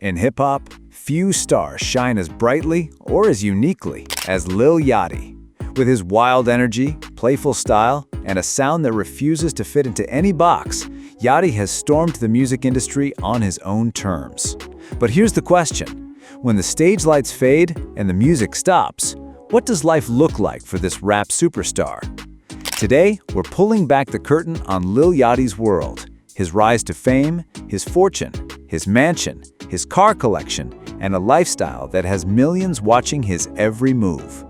In hip-hop, few stars shine as brightly or as uniquely as Lil Yachty. With his wild energy, playful style, and a sound that refuses to fit into any box, Yachty has stormed the music industry on his own terms. But here's the question. When the stage lights fade and the music stops, what does life look like for this rap superstar? Today, we're pulling back the curtain on Lil Yachty's world, his rise to fame, his fortune, his mansion, his car collection, and a lifestyle that has millions watching his every move.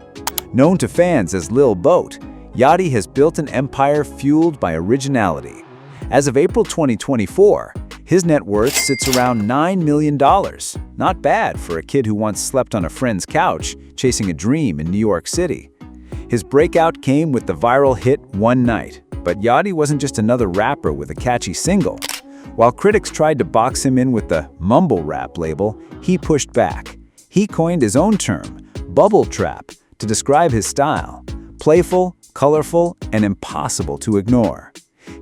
Known to fans as Lil Boat, Yachty has built an empire fueled by originality. As of April 2024, his net worth sits around $9 million. Not bad for a kid who once slept on a friend's couch, chasing a dream in New York City. His breakout came with the viral hit One Night, but Yachty wasn't just another rapper with a catchy single. While critics tried to box him in with the mumble rap label, he pushed back. He coined his own term, bubble trap, to describe his style: playful, colorful, and impossible to ignore.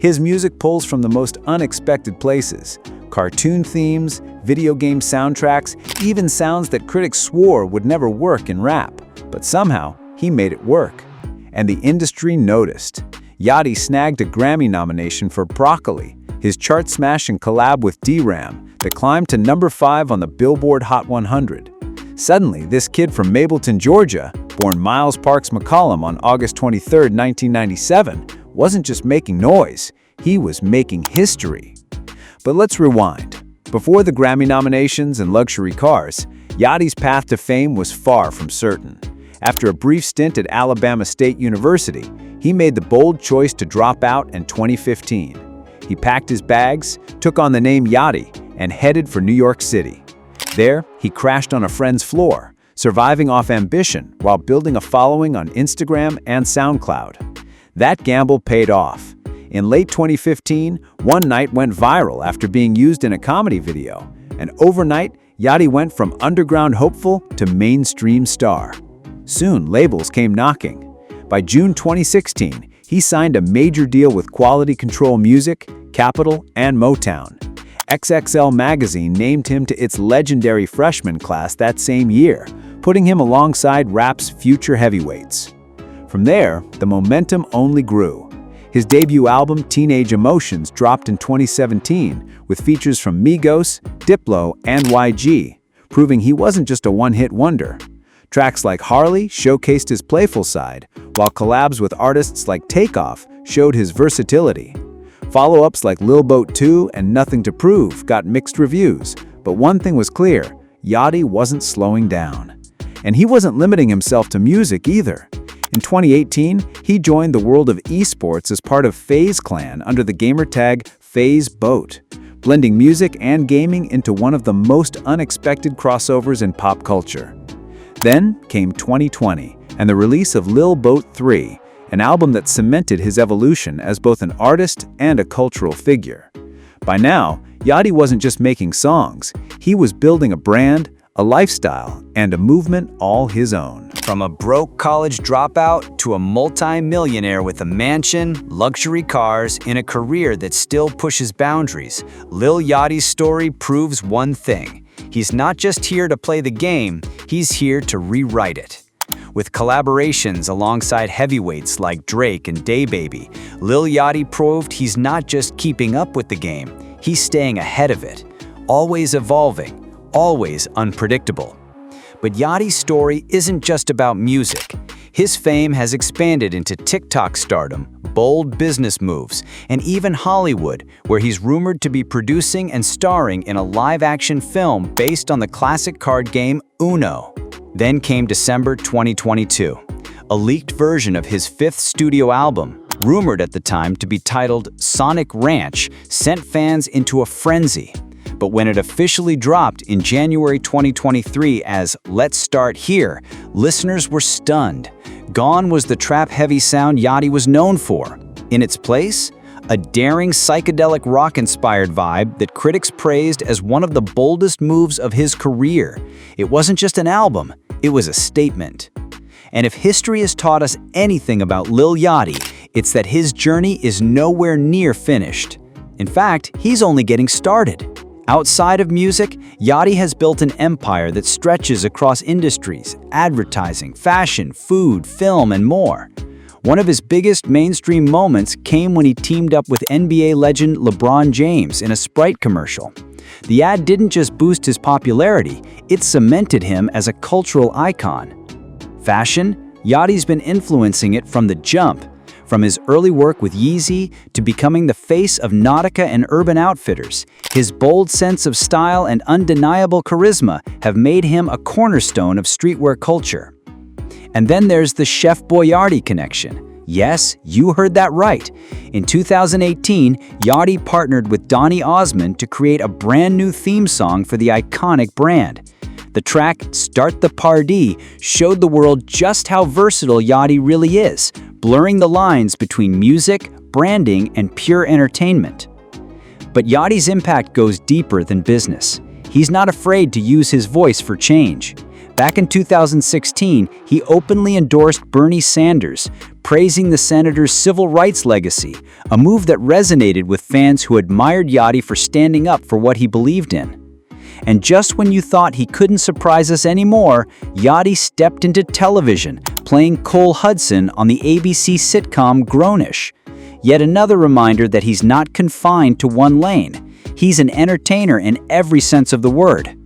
His music pulls from the most unexpected places: cartoon themes, video game soundtracks, even sounds that critics swore would never work in rap. But somehow, he made it work. And the industry noticed. Yachty snagged a Grammy nomination for Broccoli, his chart-smashing collab with D.R.A.M. that climbed to number 5 on the Billboard Hot 100. Suddenly, this kid from Mableton, Georgia, born Miles Parks McCollum on August 23, 1997, wasn't just making noise, he was making history. But let's rewind. Before the Grammy nominations and luxury cars, Yachty's path to fame was far from certain. After a brief stint at Alabama State University, he made the bold choice to drop out in 2015. He packed his bags, took on the name Yachty, and headed for New York City. There, he crashed on a friend's floor, surviving off ambition while building a following on Instagram and SoundCloud. That gamble paid off. In late 2015, One Night went viral after being used in a comedy video, and overnight, Yachty went from underground hopeful to mainstream star. Soon, labels came knocking. By June 2016, he signed a major deal with Quality Control Music, Capitol, and Motown. XXL magazine named him to its legendary freshman class that same year, putting him alongside rap's future heavyweights. From there, the momentum only grew. His debut album, Teenage Emotions, dropped in 2017 with features from Migos, Diplo, and YG, proving he wasn't just a one-hit wonder. Tracks like Harley showcased his playful side, while collabs with artists like Takeoff showed his versatility. Follow-ups like Lil Boat 2 and Nothing to Prove got mixed reviews, but one thing was clear: Yachty wasn't slowing down. And he wasn't limiting himself to music either. In 2018, he joined the world of esports as part of FaZe Clan under the gamertag FaZe Boat, blending music and gaming into one of the most unexpected crossovers in pop culture. Then came 2020 and the release of Lil Boat 3, an album that cemented his evolution as both an artist and a cultural figure. By now, Yachty wasn't just making songs, he was building a brand, a lifestyle, and a movement all his own. From a broke college dropout to a multi-millionaire with a mansion, luxury cars, and a career that still pushes boundaries, Lil Yachty's story proves one thing: he's not just here to play the game, he's here to rewrite it. With collaborations alongside heavyweights like Drake and D.R.A.M, Lil Yachty proved he's not just keeping up with the game, he's staying ahead of it, always evolving, always unpredictable. But Yachty's story isn't just about music. His fame has expanded into TikTok stardom, bold business moves, and even Hollywood, where he's rumored to be producing and starring in a live-action film based on the classic card game Uno. Then came December 2022. A leaked version of his 5th studio album, rumored at the time to be titled Sonic Ranch, sent fans into a frenzy. But when it officially dropped in January 2023 as Let's Start Here, listeners were stunned. Gone was the trap-heavy sound Yachty was known for. In its place, a daring psychedelic rock-inspired vibe that critics praised as one of the boldest moves of his career. It wasn't just an album, it was a statement. And if history has taught us anything about Lil Yachty, it's that his journey is nowhere near finished. In fact, he's only getting started. Outside of music, Yachty has built an empire that stretches across industries, advertising, fashion, food, film, and more. One of his biggest mainstream moments came when he teamed up with NBA legend LeBron James in a Sprite commercial. The ad didn't just boost his popularity, it cemented him as a cultural icon. Fashion, Yachty's been influencing it from the jump. From his early work with Yeezy to becoming the face of Nautica and Urban Outfitters, his bold sense of style and undeniable charisma have made him a cornerstone of streetwear culture. And then there's the Chef Boyardee connection. Yes, you heard that right. In 2018, Yachty partnered with Donny Osmond to create a brand new theme song for the iconic brand. The track Start the Pardee showed the world just how versatile Yachty really is, blurring the lines between music, branding, and pure entertainment. But Yachty's impact goes deeper than business. He's not afraid to use his voice for change. Back in 2016, he openly endorsed Bernie Sanders, praising the senator's civil rights legacy, a move that resonated with fans who admired Yachty for standing up for what he believed in. And just when you thought he couldn't surprise us anymore, Yachty stepped into television, playing Cole Hudson on the ABC sitcom Grownish. Yet another reminder that he's not confined to one lane. He's an entertainer in every sense of the word.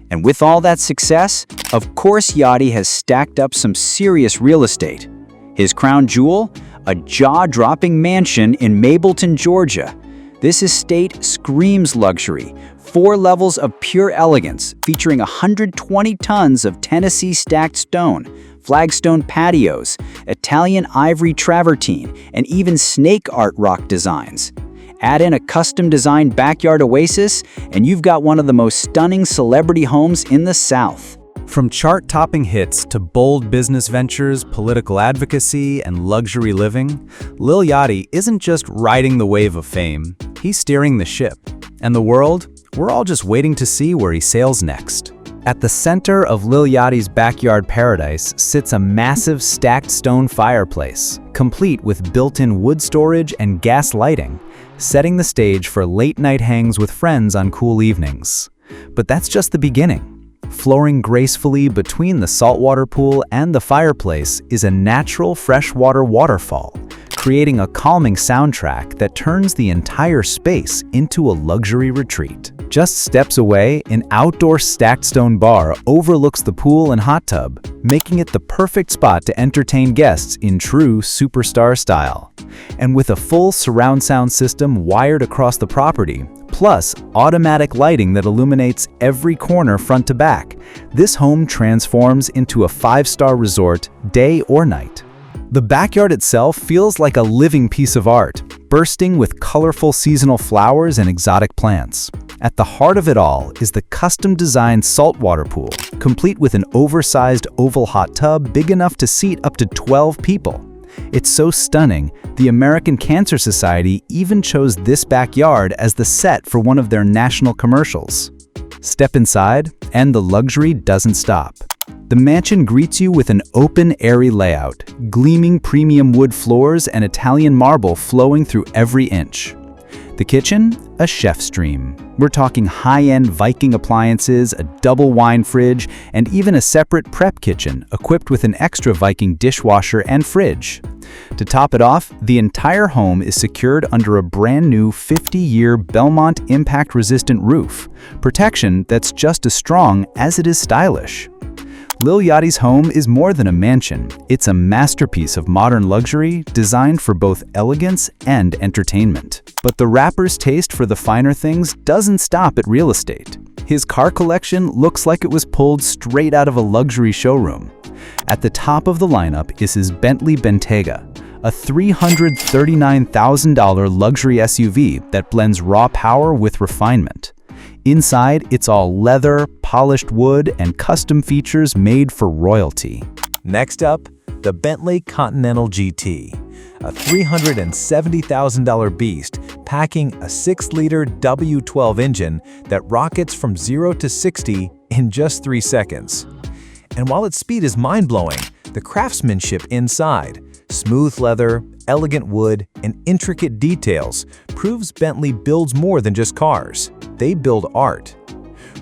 And with all that success, of course Yachty has stacked up some serious real estate. His crown jewel? A jaw-dropping mansion in Mableton, Georgia. This estate screams luxury. 4 levels of pure elegance, featuring 120 tons of Tennessee stacked stone, flagstone patios, Italian ivory travertine, and even snake art rock designs. Add in a custom-designed backyard oasis, and you've got one of the most stunning celebrity homes in the South. From chart-topping hits to bold business ventures, political advocacy, and luxury living, Lil Yachty isn't just riding the wave of fame, he's steering the ship. And the world? We're all just waiting to see where he sails next. At the center of Lil Yachty's backyard paradise sits a massive stacked stone fireplace, complete with built-in wood storage and gas lighting, setting the stage for late-night hangs with friends on cool evenings. But that's just the beginning. Flowing gracefully between the saltwater pool and the fireplace is a natural freshwater waterfall, creating a calming soundtrack that turns the entire space into a luxury retreat. Just steps away, an outdoor stacked stone bar overlooks the pool and hot tub, making it the perfect spot to entertain guests in true superstar style. And with a full surround sound system wired across the property, plus automatic lighting that illuminates every corner front to back, this home transforms into a 5-star resort, day or night. The backyard itself feels like a living piece of art, bursting with colorful seasonal flowers and exotic plants. At the heart of it all is the custom-designed saltwater pool, complete with an oversized oval hot tub big enough to seat up to 12 people. It's so stunning, the American Cancer Society even chose this backyard as the set for one of their national commercials. Step inside, and the luxury doesn't stop. The mansion greets you with an open, airy layout, gleaming premium wood floors and Italian marble flowing through every inch. The kitchen? A chef's dream. We're talking high-end Viking appliances, a double wine fridge, and even a separate prep kitchen equipped with an extra Viking dishwasher and fridge. To top it off, the entire home is secured under a brand new 50-year Belmont impact-resistant roof, protection that's just as strong as it is stylish. Lil Yachty's home is more than a mansion. It's a masterpiece of modern luxury designed for both elegance and entertainment. But the rapper's taste for the finer things doesn't stop at real estate. His car collection looks like it was pulled straight out of a luxury showroom. At the top of the lineup is his Bentley Bentayga, a $339,000 luxury SUV that blends raw power with refinement. Inside, it's all leather, polished wood, and custom features made for royalty. Next up, the Bentley Continental GT, a $370,000 beast packing a 6-liter W12 engine that rockets from 0 to 60 in just 3 seconds. And while its speed is mind-blowing, the craftsmanship inside, smooth leather, elegant wood, and intricate details proves Bentley builds more than just cars. they build art.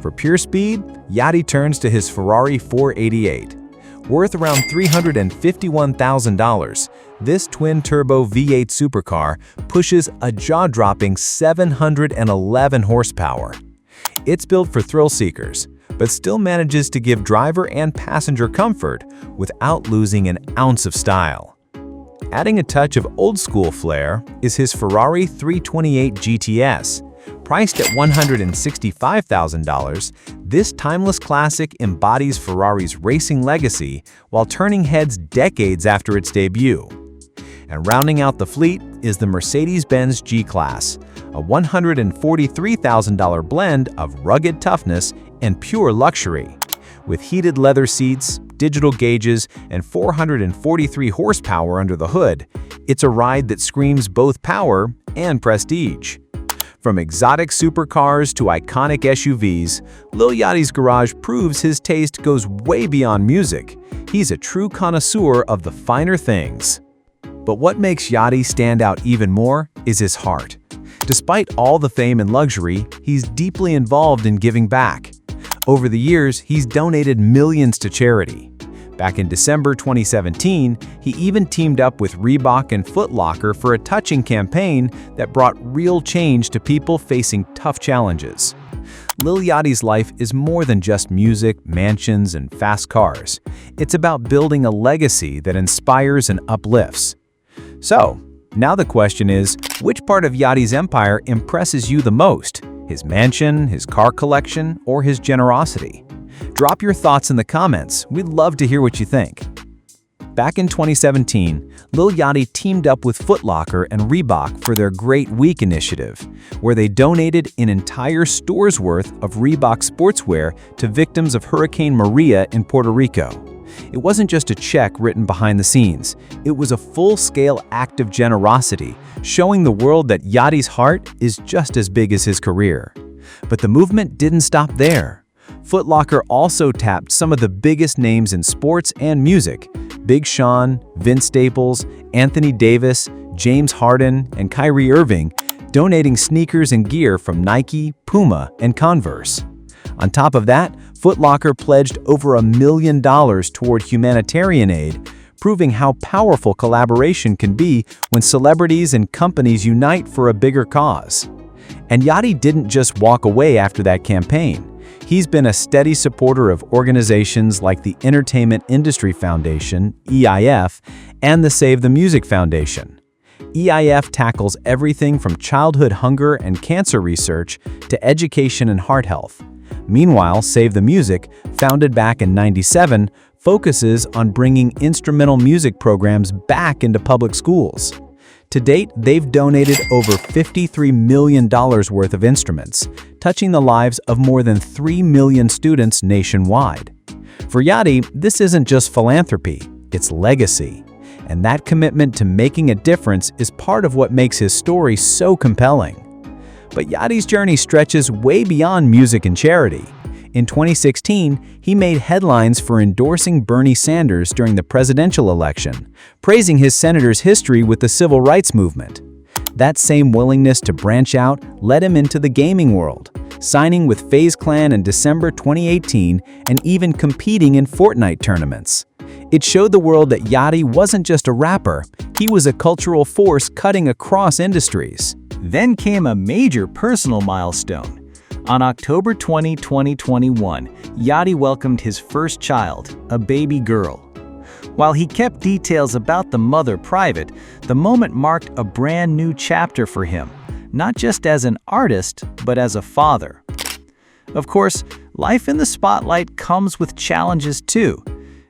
For pure speed, Yachty turns to his Ferrari 488. Worth around $351,000, this twin-turbo V8 supercar pushes a jaw-dropping 711 horsepower. It's built for thrill seekers, but still manages to give driver and passenger comfort without losing an ounce of style. Adding a touch of old-school flair is his Ferrari 328 GTS. Priced at $165,000, this timeless classic embodies Ferrari's racing legacy while turning heads decades after its debut. And rounding out the fleet is the Mercedes-Benz G-Class, a $143,000 blend of rugged toughness and pure luxury. With heated leather seats, digital gauges, and 443 horsepower under the hood, it's a ride that screams both power and prestige. From exotic supercars to iconic SUVs, Lil Yachty's garage proves his taste goes way beyond music. He's a true connoisseur of the finer things. But what makes Yachty stand out even more is his heart. Despite all the fame and luxury, he's deeply involved in giving back. Over the years, he's donated millions to charity. Back in December 2017, he even teamed up with Reebok and Foot Locker for a touching campaign that brought real change to people facing tough challenges. Lil Yachty's life is more than just music, mansions, and fast cars. It's about building a legacy that inspires and uplifts. So, now the question is, which part of Yachty's empire impresses you the most? His mansion, his car collection, or his generosity? Drop your thoughts in the comments. We'd love to hear what you think. Back in 2017, Lil Yachty teamed up with Foot Locker and Reebok for their Great Week initiative, where they donated an entire store's worth of Reebok sportswear to victims of Hurricane Maria in Puerto Rico. It wasn't just a check written behind the scenes. It was a full-scale act of generosity, showing the world that Yachty's heart is just as big as his career. But the movement didn't stop there. Foot Locker also tapped some of the biggest names in sports and music: Big Sean, Vince Staples, Anthony Davis, James Harden, and Kyrie Irving, donating sneakers and gear from Nike, Puma, and Converse. On top of that, Foot Locker pledged over $1 million toward humanitarian aid, proving how powerful collaboration can be when celebrities and companies unite for a bigger cause. And Yachty didn't just walk away after that campaign. He's been a steady supporter of organizations like the Entertainment Industry Foundation, EIF, and the Save the Music Foundation. EIF tackles everything from childhood hunger and cancer research to education and heart health. Meanwhile, Save the Music, founded back in '97, focuses on bringing instrumental music programs back into public schools. To date, they've donated over $53 million worth of instruments, touching the lives of more than 3 million students nationwide. For Yachty, this isn't just philanthropy, it's legacy. And that commitment to making a difference is part of what makes his story so compelling. But Yachty's journey stretches way beyond music and charity. In 2016, he made headlines for endorsing Bernie Sanders during the presidential election, praising his senator's history with the civil rights movement. That same willingness to branch out led him into the gaming world, signing with FaZe Clan in December 2018 and even competing in Fortnite tournaments. It showed the world that Yachty wasn't just a rapper, he was a cultural force cutting across industries. Then came a major personal milestone. On October 20, 2021, Yachty welcomed his first child, a baby girl. While he kept details about the mother private, the moment marked a brand new chapter for him, not just as an artist, but as a father. Of course, life in the spotlight comes with challenges too.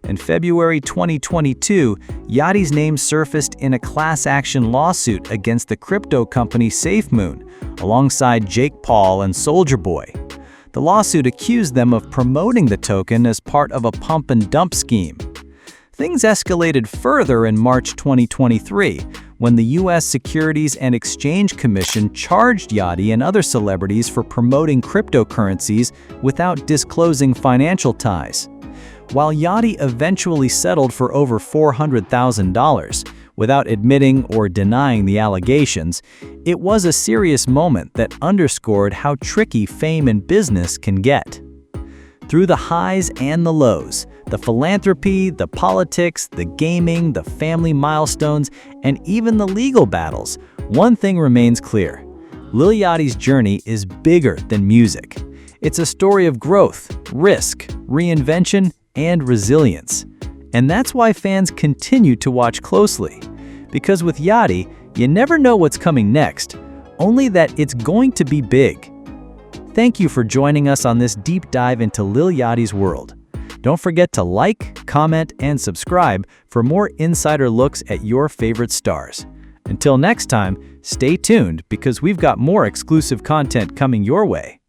In February 2022, Yachty's name surfaced in a class action lawsuit against the crypto company SafeMoon, alongside Jake Paul and Soulja Boy. The lawsuit accused them of promoting the token as part of a pump and dump scheme. Things escalated further in March 2023, when the U.S. Securities and Exchange Commission charged Yachty and other celebrities for promoting cryptocurrencies without disclosing financial ties. While Yachty eventually settled for over $400,000, Without admitting or denying the allegations, it was a serious moment that underscored how tricky fame and business can get. Through the highs and the lows, the philanthropy, the politics, the gaming, the family milestones, and even the legal battles, one thing remains clear. Lil Yachty's journey is bigger than music. It's a story of growth, risk, reinvention, and resilience. And that's why fans continue to watch closely. Because with Yachty, you never know what's coming next, only that it's going to be big. Thank you for joining us on this deep dive into Lil Yachty's world. Don't forget to like, comment, and subscribe for more insider looks at your favorite stars. Until next time, stay tuned because we've got more exclusive content coming your way.